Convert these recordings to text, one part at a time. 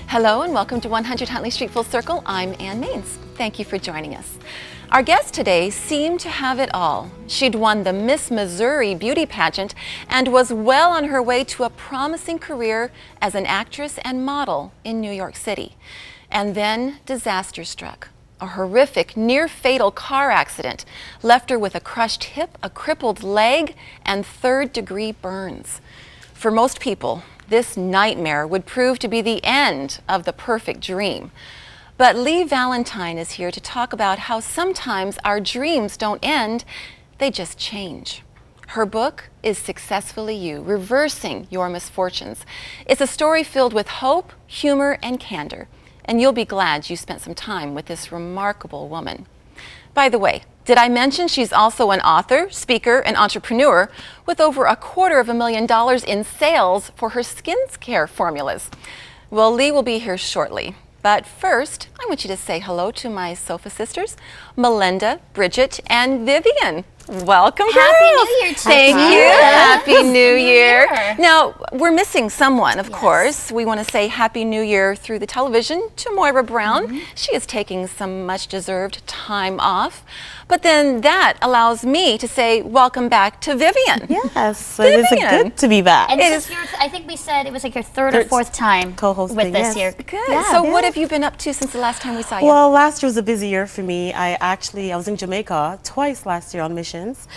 Hello and welcome to 100 Huntley Street Full Circle. I'm Ann Maines. Thank you for joining us. Our guest today seemed to have it all. She'd won the Miss Missouri beauty pageant and was well on her way to a promising career as an actress and model in New York City. And then disaster struck. A horrific, near-fatal car accident left her with a crushed hip, a crippled leg, and third-degree burns. For most people, this nightmare would prove to be the end of the perfect dream. But Lee Valentine is here to talk about how sometimes our dreams don't end, they just change. Her book is Successfully You, Reversing Your Misfortunes. It's a story filled with hope, humor, and candor. And you'll be glad you spent some time with this remarkable woman. By the way, did I mention she's also an author, speaker, and entrepreneur with over $250,000 in sales for her skincare formulas? Well, Lee will be here shortly. But first, I want you to say hello to my sofa sisters, Melinda, Bridget, and Vivian. Welcome, girls. Happy New Year to Thank you. Happy New Year. Now, we're missing someone, of course. We want to say Happy New Year through the television to Moira Brown. She is taking some much-deserved time off. But then that allows me to say welcome back to Vivian. Yes, it is good to be back. And this is your, I think we said it was like your third or fourth time co-hosting with this year. Good. Yeah, so what have you been up to since the last time we saw you? Well, last year was a busy year for me. I was in Jamaica twice last year on missions,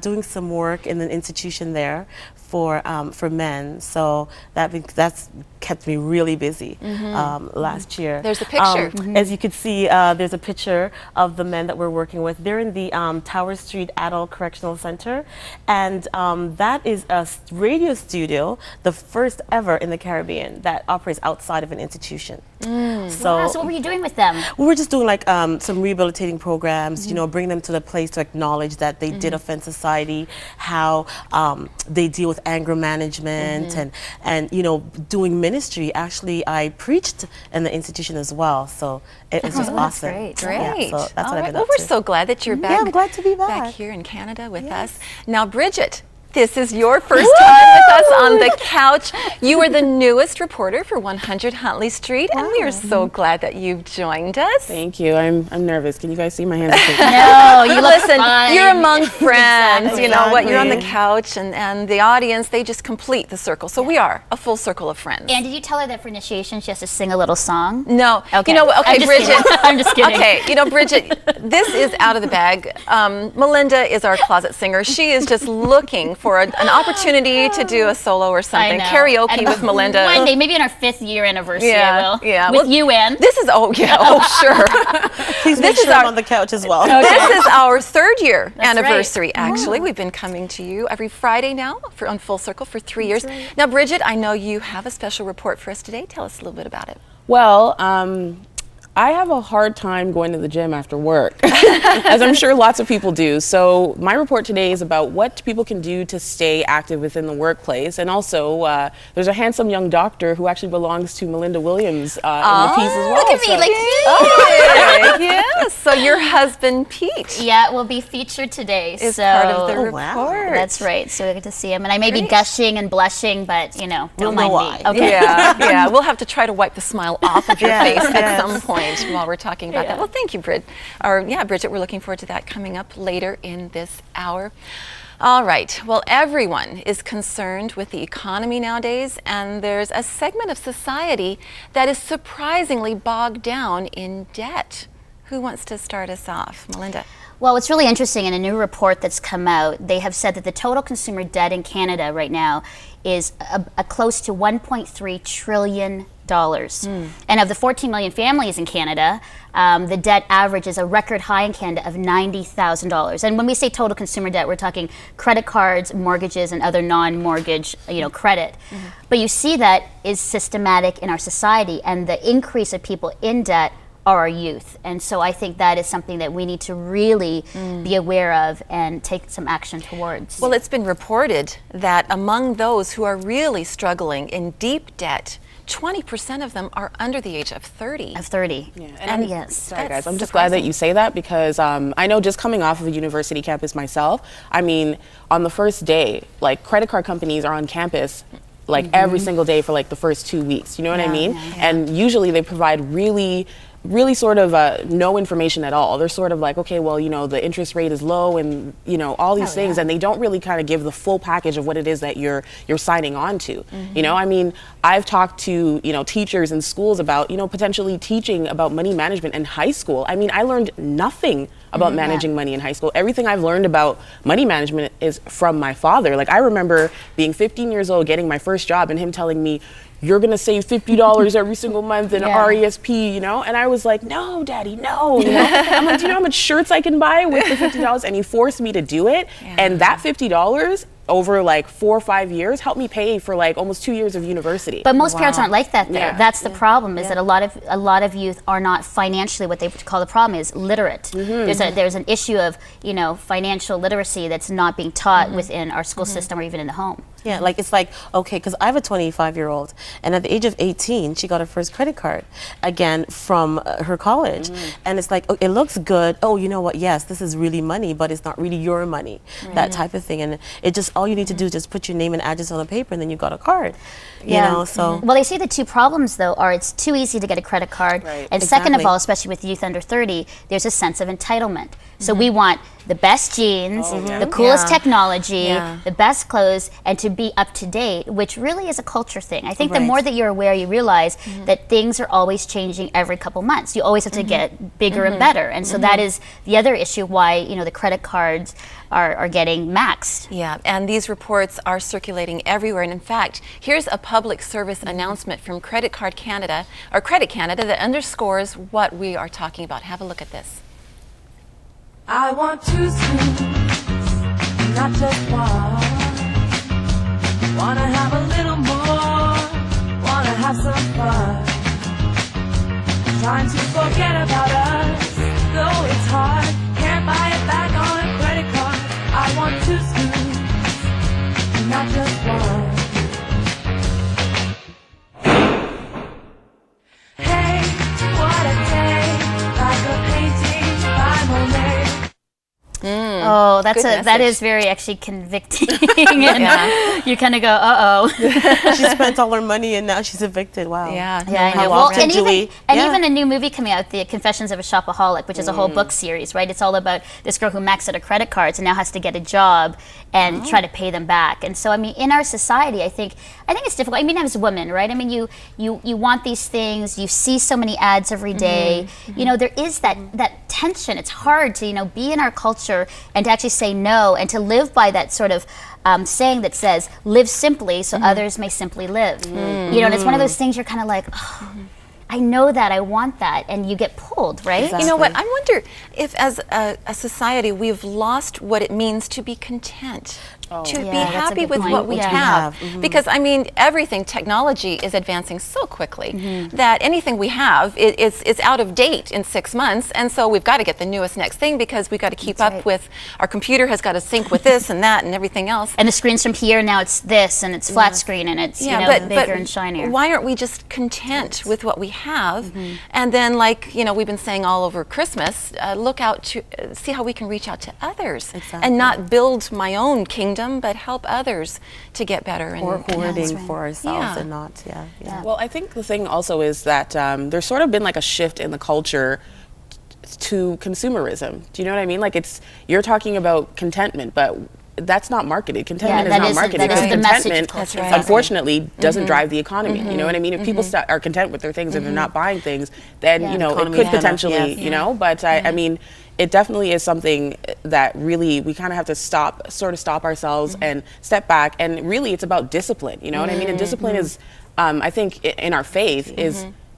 doing some work in an institution there for men. So that's kept me really busy last year. There's a picture. As you can see, there's a picture of the men that we're working with. They're in the Tower Street Adult Correctional Center, and that is a radio studio, the first ever in the Caribbean that operates outside of an institution. So what were you doing with them? We were just doing like some rehabilitating programs, you know, bring them to the place to acknowledge that they did offend society, how they deal with anger management, and you know, doing ministry. Actually, I preached in the institution as well, so it was just awesome. Great. Yeah, so that's what I've been Well, up we're to. so glad that you're back. Yeah, I'm glad to be back here in Canada with us. Now, Bridget, this is your first time with us on the couch. You are the newest reporter for 100 Huntley Street, and we are so glad that you've joined us. Thank you. I'm nervous. Can you guys see my hands? No, you Listen, fine. you're among friends. Exactly. You know what? You're on the couch, and the audience, they just complete the circle. So we are a full circle of friends. And did you tell her that for initiation she has to sing a little song? No. Okay. You know, okay, I'm just Bridget. kidding. I'm just kidding. Okay, you know, Bridget, this is out of the bag. Melinda is our closet singer. She is just looking for an opportunity to do a solo or something. Karaoke And with Melinda. One day, maybe on our 5th year anniversary, I will. Yeah. With you, Ann. This is, sure. Please make sure I'm on the couch as well. This is our 3rd year That's anniversary, actually. We've been coming to you every Friday now on Full Circle for 3 years. Now, Bridget, I know you have a special report for us today. Tell us a little bit about it. Well, I have a hard time going to the gym after work, as I'm sure lots of people do. So my report today is about what people can do to stay active within the workplace. And also, there's a handsome young doctor who actually belongs to Melinda Williams in the piece as well. Look at me, like, Yes, so your husband, Pete. yeah, will be featured today. Is so part of the report. wow. That's right. So we get to see him, and I may be gushing and blushing, but you know, don't We'll know mind me. why. Okay. Yeah, we'll have to try to wipe the smile off of your Yes, face at yes. some point while we're talking about that. Well, thank you, Bridget, we're looking forward to that coming up later in this hour. All right, well, everyone is concerned with the economy nowadays, and there's a segment of society that is surprisingly bogged down in debt. Who wants to start us off? Melinda. Well, what's really interesting in a new report that's come out, they have said that the total consumer debt in Canada right now is a close to $1.3 trillion. And of the 14 million families in Canada, the debt average is a record high in Canada of $90,000. And when we say total consumer debt, we're talking credit cards, mortgages, and other non-mortgage, credit. But you see that is systematic in our society, and the increase of people in debt are our youth. And so I think that is something that we need to really be aware of and take some action towards. Well, it's been reported that among those who are really struggling in deep debt, 20% of them are under the age of 30. Of 30. Yeah, And yes. Sorry guys, I'm just glad that you say that because I know just coming off of a university campus myself, I mean, on the first day, like credit card companies are on campus like every single day for like the first 2 weeks. You know what I mean? And usually they provide really sort of no information at all. They're sort of like, okay, well, you know, the interest rate is low and, you know, all these things, and they don't really kind of give the full package of what it is that you're signing on to. You know, I mean, I've talked to, you know, teachers in schools about, you know, potentially teaching about money management in high school. I mean, I learned nothing about managing money in high school. Everything I've learned about money management is from my father. Like, I remember being 15 years old, getting my first job, and him telling me, you're gonna save $50 every single month in RESP, you know? And I was like, no, Daddy, no. You know? I'm like, do you know how much shirts I can buy with the $50? And he forced me to do it. And that $50 over like 4 or 5 years helped me pay for like almost 2 years of university. But most parents aren't like that there. That's the problem, is that a lot of youth are not financially, what they call the problem is literate. There's an issue of, you know, financial literacy that's not being taught within our school system or even in the home. Yeah, like it's like, okay, because I have a 25-year-old, and at the age of 18, she got her first credit card, again, from her college. And it's like, oh, it looks good. Oh, you know what? Yes, this is really money, but it's not really your money, that type of thing. And it just, all you need to do is just put your name and address on a paper, and then you got a card. You know, so. Well, they say the two problems, though, are it's too easy to get a credit card. And second of all, especially with youth under 30, there's a sense of entitlement. So we want the best jeans, the coolest technology, the best clothes, and to be up to date, which really is a culture thing. I think the more that you're aware, you realize that things are always changing every couple months. You always have to get bigger and better. And so that is the other issue why, you know, the credit cards are getting maxed. Yeah, and these reports are circulating everywhere. And in fact, here's a public service announcement from Credit Card Canada, or Credit Canada, that underscores what we are talking about. Have a look at this. I want 2 schools, not just one. Wanna have a little more, wanna have some fun. Trying to forget about us, though it's hard. Can't buy it back on a credit card. I want 2 schools, not just one. Hey, what a day, like a painting by Monet. Oh, that is very actually convicting, and you kind of go, uh-oh. She spent all her money and now she's evicted. Wow. Yeah, I know. How Well, often and do we? even a new movie coming out, The Confessions of a Shopaholic, which is a whole book series, right? It's all about this girl who maxed out her credit cards and now has to get a job and try to pay them back. And so, I mean, in our society, I think it's difficult. I mean, as women, right? I mean, you want these things. You see so many ads every day. You know, there is that tension. It's hard to, you know, be in our culture and to actually say no and to live by that sort of saying that says, live simply so others may simply live. You know, and it's one of those things you're kind of like, oh, I know that, I want that, and you get pulled, right? Exactly. You know what, I wonder if as a society we've lost what it means to be content. To be that's a happy good with point. what we have. Because, I mean, everything, technology is advancing so quickly that anything we have, it's out of date in 6 months. And so we've got to get the newest next thing because we've got to keep up with, our computer has got to sync with this and that and everything else. And the screen's from here, now it's this, and it's flat screen, and it's, you know, bigger and shinier. Why aren't we just content with what we have? And then, like, you know, we've been saying all over Christmas, look out to see how we can reach out to others and not build my own kingdom, but help others to get better. Or hoarding for ourselves and not, Well, I think the thing also is that there's sort of been like a shift in the culture to consumerism. Do you know what I mean? Like, you're talking about contentment, but that's not marketed. Contentment is not marketed. Because contentment, unfortunately, doesn't drive the economy. You know what I mean? If people are content with their things and they're not buying things, then, you know, it could potentially, you know, but I mean, it definitely is something that really we kind of have to stop ourselves and step back. And really, it's about discipline. You know what I mean? And discipline is, I think, in our faith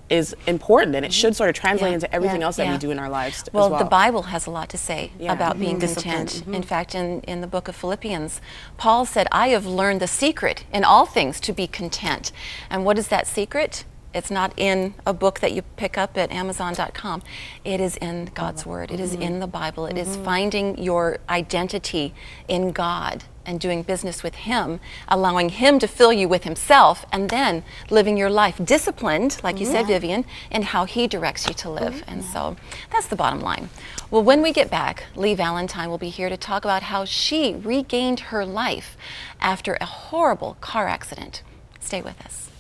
is important, and it should sort of translate into everything else that we do in our lives as well. The Bible has a lot to say about being content. In fact, in the book of Philippians, Paul said, I have learned the secret in all things to be content. And what is that secret? It's not in a book that you pick up at Amazon.com. It is in God's Word. It is in the Bible. It is finding your identity in God and doing business with Him, allowing Him to fill you with Himself, and then living your life disciplined, like you said, Vivian, in how He directs you to live. And so that's the bottom line. Well, when we get back, Lee Valentine will be here to talk about how she regained her life after a horrible car accident. Stay with us.